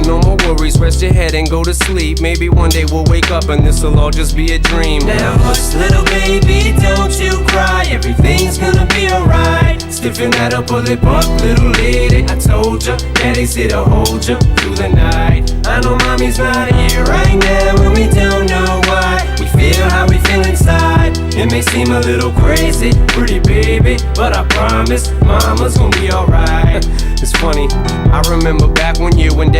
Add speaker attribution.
Speaker 1: no more worries, rest your head and go to sleep. Maybe one day we'll wake up and this'll all just be a dream.
Speaker 2: Now hush, little baby, don't you cry. Everything's gonna be alright. Stiffen that up, pull it up, little lady. I told ya, daddy's here to hold ya through the night. I know mommy's not here right now, and we don't know why. We feel how we feel inside. It may seem a little crazy, pretty baby, but I promise mama's gonna be alright.
Speaker 1: It's funny, I remember back when you and Dad